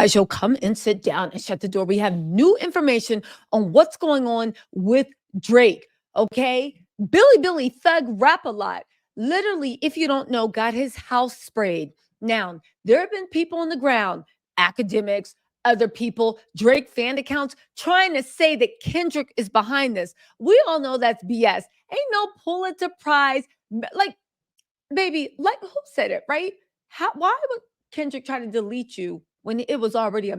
Guys, you'll come and sit down and shut the door. We have new information on what's going on with Drake. Okay. Billy Thug Rap a Lot. Literally, if you don't know, got his house sprayed. Now, there have been people on the ground, academics, other people, Drake fan accounts, trying to say that Kendrick is behind this. We all know that's BS. Ain't no Pulitzer Prize. Like, baby, like who said it, right? Why would Kendrick try to delete you when it was already a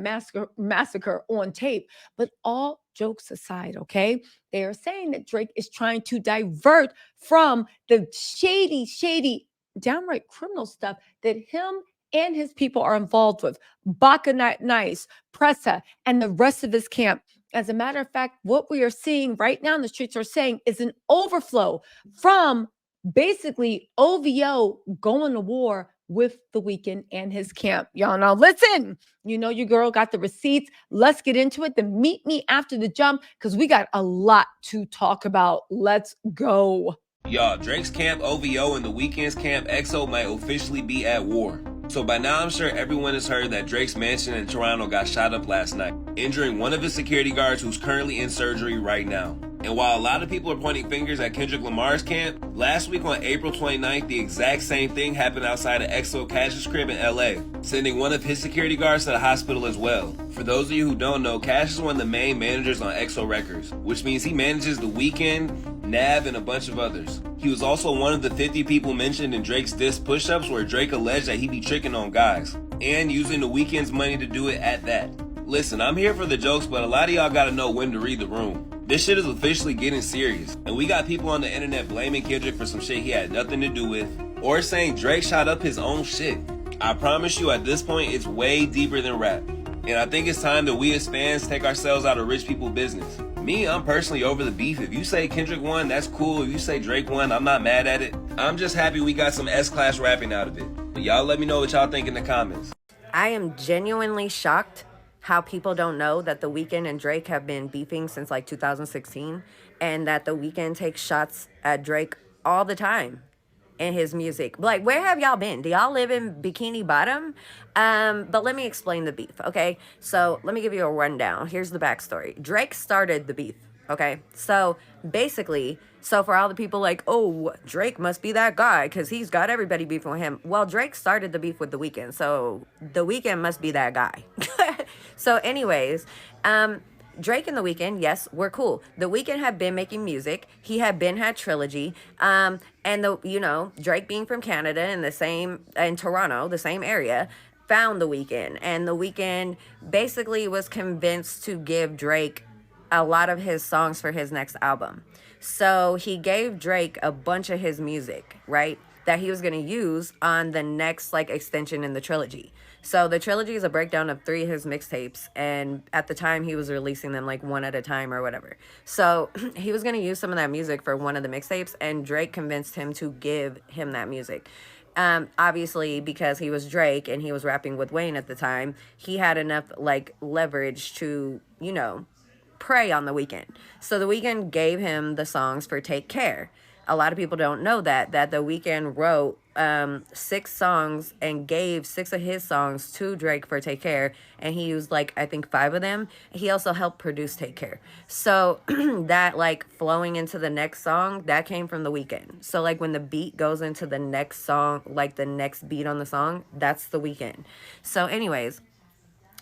massacre on tape? But all jokes aside, okay, they are saying that Drake is trying to divert from the shady, downright criminal stuff that him and his people are involved with. Baka Nice, Pressa, and the rest of his camp. As a matter of fact, what we are seeing right now in the streets are saying is an overflow from basically OVO going to war with the Weeknd and his camp. Y'all know, listen, you know your girl got the receipts. Let's get into it. Then meet me after the jump because we got a lot to talk about. Let's go. Y'all, Drake's camp OVO and the Weeknd's camp XO might officially be at war. So by now I'm sure everyone has heard that Drake's mansion in Toronto got shot up last night, injuring one of his security guards who's currently in surgery right now. And while a lot of people are pointing fingers at Kendrick Lamar's camp, last week on April 29th, the exact same thing happened outside of XO Cash's crib in LA, sending one of his security guards to the hospital as well. For those of you who don't know, Cash is one of the main managers on XO Records, which means he manages The Weeknd, Nav, and a bunch of others. He was also one of the 50 people mentioned in Drake's diss Push-Ups where Drake alleged that he be tricking on guys, and using The Weeknd's money to do it at that. Listen, I'm here for the jokes, but a lot of y'all gotta know when to read the room. This shit is officially getting serious, and we got people on the internet blaming Kendrick for some shit he had nothing to do with, or saying Drake shot up his own shit. I promise you at this point it's way deeper than rap, and I think it's time that we as fans take ourselves out of rich people business. Me, I'm personally over the beef. If you say Kendrick won, that's cool. If you say Drake won, I'm not mad at it. I'm just happy we got some S-class rapping out of it. But y'all let me know what y'all think in the comments. I am genuinely shocked how people don't know that The Weeknd and Drake have been beefing since like 2016, and that The Weeknd takes shots at Drake all the time in his music. Like, where have y'all been? Do y'all live in Bikini Bottom? But let me explain the beef, okay? So let me give you a rundown. Here's the backstory. Drake started the beef, okay? So basically, so for all the people like, oh, Drake must be that guy because he's got everybody beefing with him. Well, Drake started the beef with The Weeknd, so The Weeknd must be that guy. So anyways, Drake and The Weeknd, yes, we're cool. The Weeknd had been making music. He had Trilogy. And Drake being from Canada in Toronto, the same area, found The Weeknd. And The Weeknd basically was convinced to give Drake a lot of his songs for his next album. So he gave Drake a bunch of his music, right, that he was going to use on the next extension in the trilogy. So the trilogy is a breakdown of 3 of his mixtapes, and at the time he was releasing them one at a time or whatever. So he was going to use some of that music for one of the mixtapes, and Drake convinced him to give him that music. Obviously, because he was Drake and he was rapping with Wayne at the time, he had enough leverage to, prey on The Weeknd. So The Weeknd gave him the songs for Take Care. A lot of people don't know that The Weeknd wrote 6 songs and gave 6 of his songs to Drake for Take Care, and he used I think 5 of them. He also helped produce Take Care. So that flowing into the next song, that came from The Weeknd. So when the beat goes into the next song, the next beat on the song, that's The Weeknd. So anyways,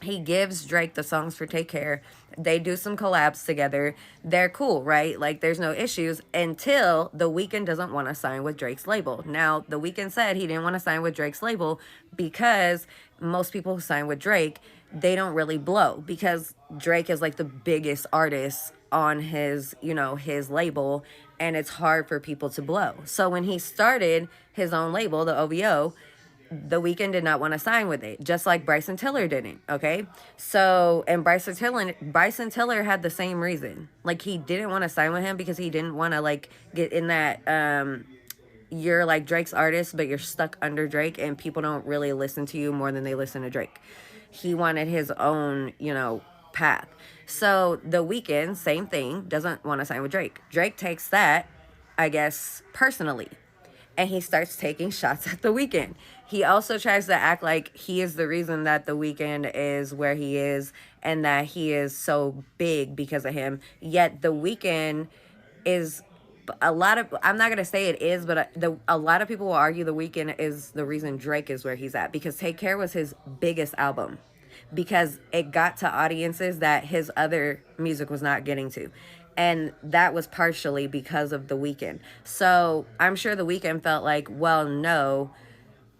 he gives Drake the songs for Take Care. They do some collabs together. They're cool, right? There's no issues until The Weeknd doesn't want to sign with Drake's label. Now, The Weeknd said he didn't want to sign with Drake's label because most people who sign with Drake, they don't really blow because Drake is the biggest artist on his, his label, and it's hard for people to blow. So when he started his own label, the OVO, The Weeknd did not want to sign with it, just like Bryson Tiller didn't, okay? So, and Bryson Tiller had the same reason. He didn't want to sign with him because he didn't want to, get in that, you're, Drake's artist, but you're stuck under Drake, and people don't really listen to you more than they listen to Drake. He wanted his own, path. So, The Weeknd, same thing, doesn't want to sign with Drake. Drake takes that, I guess, personally. And he starts taking shots at The Weeknd. He also tries to act like he is the reason that The Weeknd is where he is and that he is so big because of him. Yet The Weeknd is a lot of, I'm not gonna say it is, but a lot of people will argue The Weeknd is the reason Drake is where he's at, because Take Care was his biggest album, because it got to audiences that his other music was not getting to. And that was partially because of The Weeknd. So I'm sure The Weeknd felt like, well, no,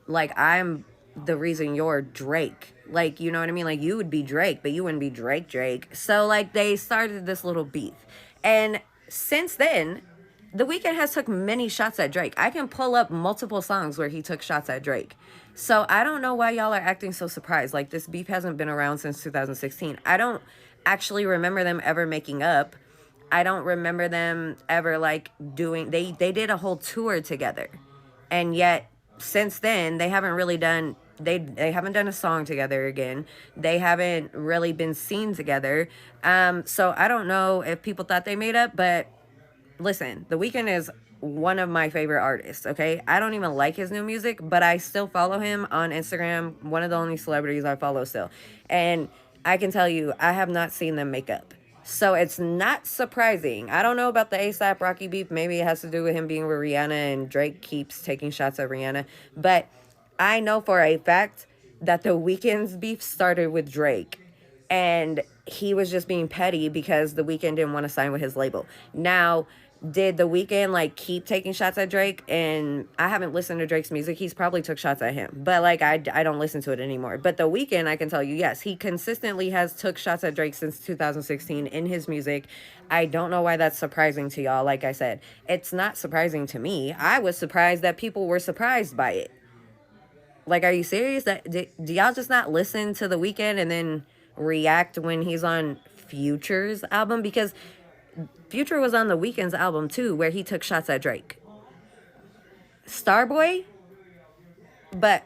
like, I'm the reason you're Drake. Like, you know what I mean? Like, you would be Drake, but you wouldn't be Drake. So, like, they started this little beef. And since then, The Weeknd has took many shots at Drake. I can pull up multiple songs where he took shots at Drake. So I don't know why y'all are acting so surprised. Like, this beef hasn't been around since 2016. I don't actually remember them ever making up. I don't remember them ever, like, doing... They did a whole tour together. And yet, since then, they haven't really done... They haven't done a song together again. They haven't really been seen together. So I don't know if people thought they made up, but... Listen, The Weeknd is one of my favorite artists, okay? I don't even like his new music, but I still follow him on Instagram. One of the only celebrities I follow still. And I can tell you, I have not seen them make up. So it's not surprising. I don't know about the A$AP Rocky beef. Maybe it has to do with him being with Rihanna and Drake keeps taking shots at Rihanna. But I know for a fact that The Weeknd's beef started with Drake. And he was just being petty because The Weeknd didn't want to sign with his label. Now, did The Weeknd, like, keep taking shots at Drake? And I haven't listened to Drake's music. He's probably took shots at him. But, like, I don't listen to it anymore. But The Weeknd, I can tell you, yes, he consistently has took shots at Drake since 2016 in his music. I don't know why that's surprising to y'all. Like I said, it's not surprising to me. I was surprised that people were surprised by it. Like, are you serious? Do y'all just not listen to The Weeknd and then react when he's on Future's album? Because Future was on The Weeknd's album too, where he took shots at Drake. Starboy? But,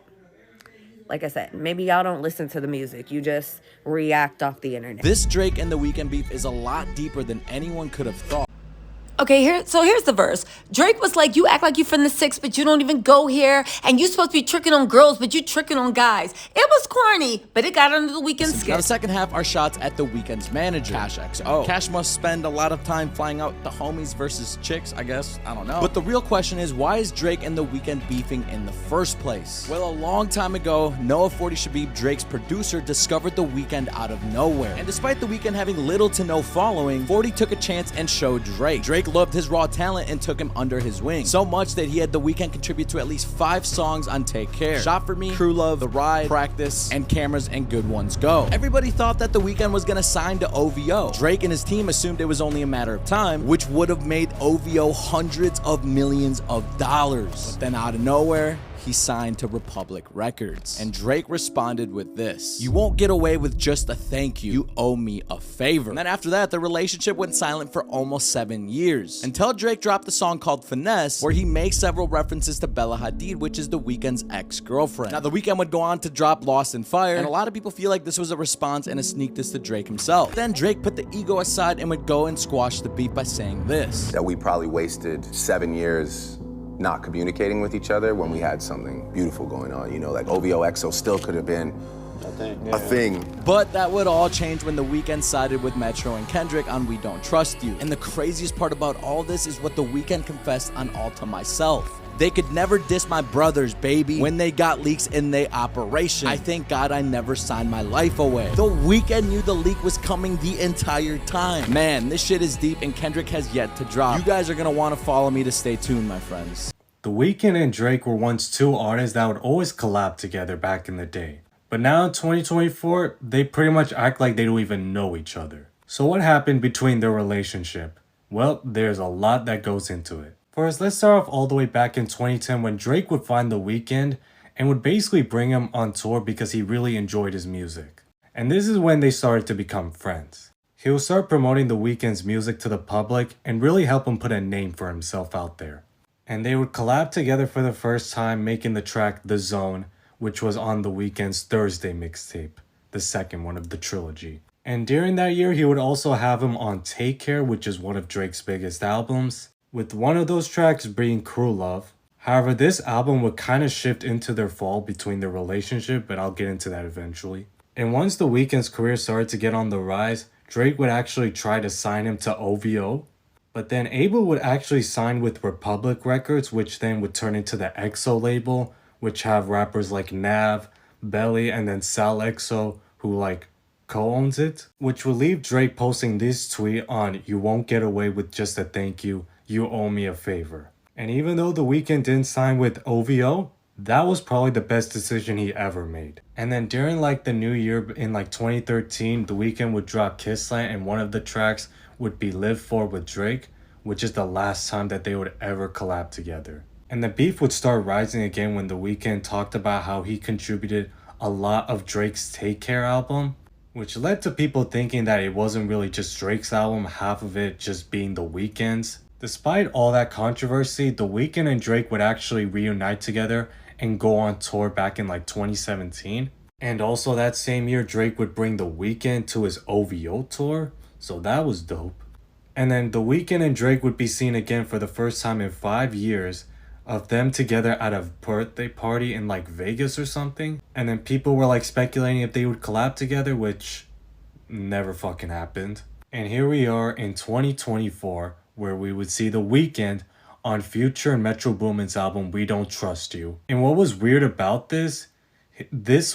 like I said, maybe y'all don't listen to the music. You just react off the internet. This Drake and The Weeknd beef is a lot deeper than anyone could have thought. Okay, here's the verse. Drake was like, you act like you from the six, but you don't even go here. And you supposed to be tricking on girls, but you tricking on guys. It was corny, but it got under The Weeknd's Now, skin. the second half are shots at The Weeknd's manager, Cash XO. Cash must spend a lot of time flying out the homies versus chicks, I guess. I don't know. But the real question is, why is Drake and The Weeknd beefing in the first place? Well, a long time ago, Noah 40 Shabib, Drake's producer, discovered The Weeknd out of nowhere. And despite The Weeknd having little to no following, 40 took a chance and showed Drake. Drake loved his raw talent and took him under his wing. So much that he had The Weeknd contribute to at least 5 songs on Take Care: Shot For Me, True Love, The Ride, Practice, and Cameras and Good Ones Go. Everybody thought that The Weeknd was gonna sign to OVO. Drake and his team assumed it was only a matter of time, which would have made OVO hundreds of millions of dollars. But then out of nowhere, he signed to Republic Records. And Drake responded with this: "You won't get away with just a thank you. You owe me a favor." And then after that, the relationship went silent for almost 7 years, until Drake dropped a song called Finesse, where he makes several references to Bella Hadid, which is The Weeknd's ex-girlfriend. Now, The Weeknd would go on to drop Lost in Fire, and a lot of people feel like this was a response and a sneak diss to Drake himself. Then Drake put the ego aside and would go and squash the beef by saying this: that we probably wasted 7 years not communicating with each other when we had something beautiful going on. You know, like OVO XO still could have been a thing. But that would all change when The Weeknd sided with Metro and Kendrick on We Don't Trust You. And the craziest part about all this is what The Weeknd confessed on All To Myself: "They could never diss my brothers, baby. When they got leaks in their operation, I thank God I never signed my life away." The Weeknd knew the leak was coming the entire time. Man, this shit is deep and Kendrick has yet to drop. You guys are gonna wanna follow me to stay tuned, my friends. The Weeknd and Drake were once two artists that would always collab together back in the day. But now in 2024, they pretty much act like they don't even know each other. So what happened between their relationship? Well, there's a lot that goes into it. First, let's start off all the way back in 2010 when Drake would find The Weeknd and would basically bring him on tour because he really enjoyed his music. And this is when they started to become friends. He would start promoting The Weeknd's music to the public and really help him put a name for himself out there. And they would collab together for the first time, making the track The Zone, which was on The Weeknd's Thursday mixtape, the second one of the trilogy. And during that year, he would also have him on Take Care, which is one of Drake's biggest albums, with one of those tracks being Crew Love. However, this album would kind of shift into their fall between their relationship, but I'll get into that eventually. And once The Weeknd's career started to get on the rise, Drake would actually try to sign him to OVO. But then Abel would actually sign with Republic Records, which then would turn into the EXO label, which have rappers like Nav, Belly, and then Sal EXO, who like co-owns it. Which would leave Drake posting this tweet on "You won't get away with just a thank you, you owe me a favor." And even though The Weeknd didn't sign with OVO, that was probably the best decision he ever made. And then during like the new year in like 2013, The Weeknd would drop Kissland, and one of the tracks would be Live For with Drake, which is the last time that they would ever collab together. And the beef would start rising again when The Weeknd talked about how he contributed a lot of Drake's Take Care album, which led to people thinking that it wasn't really just Drake's album, half of it just being The Weeknd's. Despite all that controversy, The Weeknd and Drake would actually reunite together and go on tour back in like 2017. And also that same year, Drake would bring The Weeknd to his OVO tour, so that was dope. And then The Weeknd and Drake would be seen again for the first time in 5 years of them together at a birthday party in like Vegas or something. And then people were like speculating if they would collab together, which never fucking happened. And here we are in 2024, where we would see The Weeknd on Future and Metro Boomin's album We Don't Trust You. And what was weird about this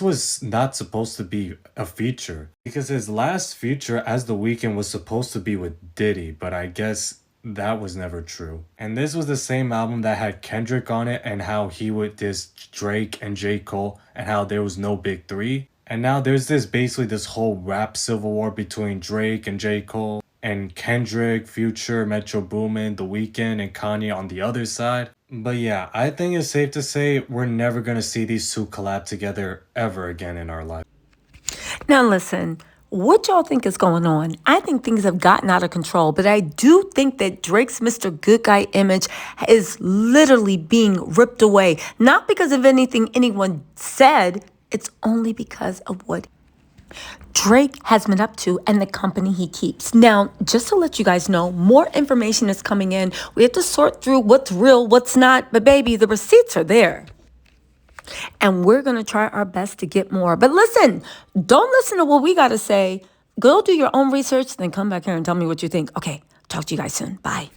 was not supposed to be a feature, because his last feature as The Weeknd was supposed to be with Diddy, but I guess that was never true. And this was the same album that had Kendrick on it, and how he would diss Drake and J. Cole, and how there was no big three. And now there's basically this whole rap civil war between Drake and J. Cole, and Kendrick, Future, Metro Boomin, The Weeknd, and Kanye on the other side. But yeah, I think it's safe to say we're never gonna see these two collab together ever again in our life. Now listen, what y'all think is going on? I think things have gotten out of control, but I do think that Drake's Mr. Good Guy image is literally being ripped away. Not because of anything anyone said, it's only because of what Drake has been up to and the company he keeps. Now, just to let you guys know, more information is coming in. We have to sort through what's real, what's not, but baby, the receipts are there. And we're going to try our best to get more. But listen, don't listen to what we got to say. Go do your own research, then come back here and tell me what you think. Okay, talk to you guys soon. Bye.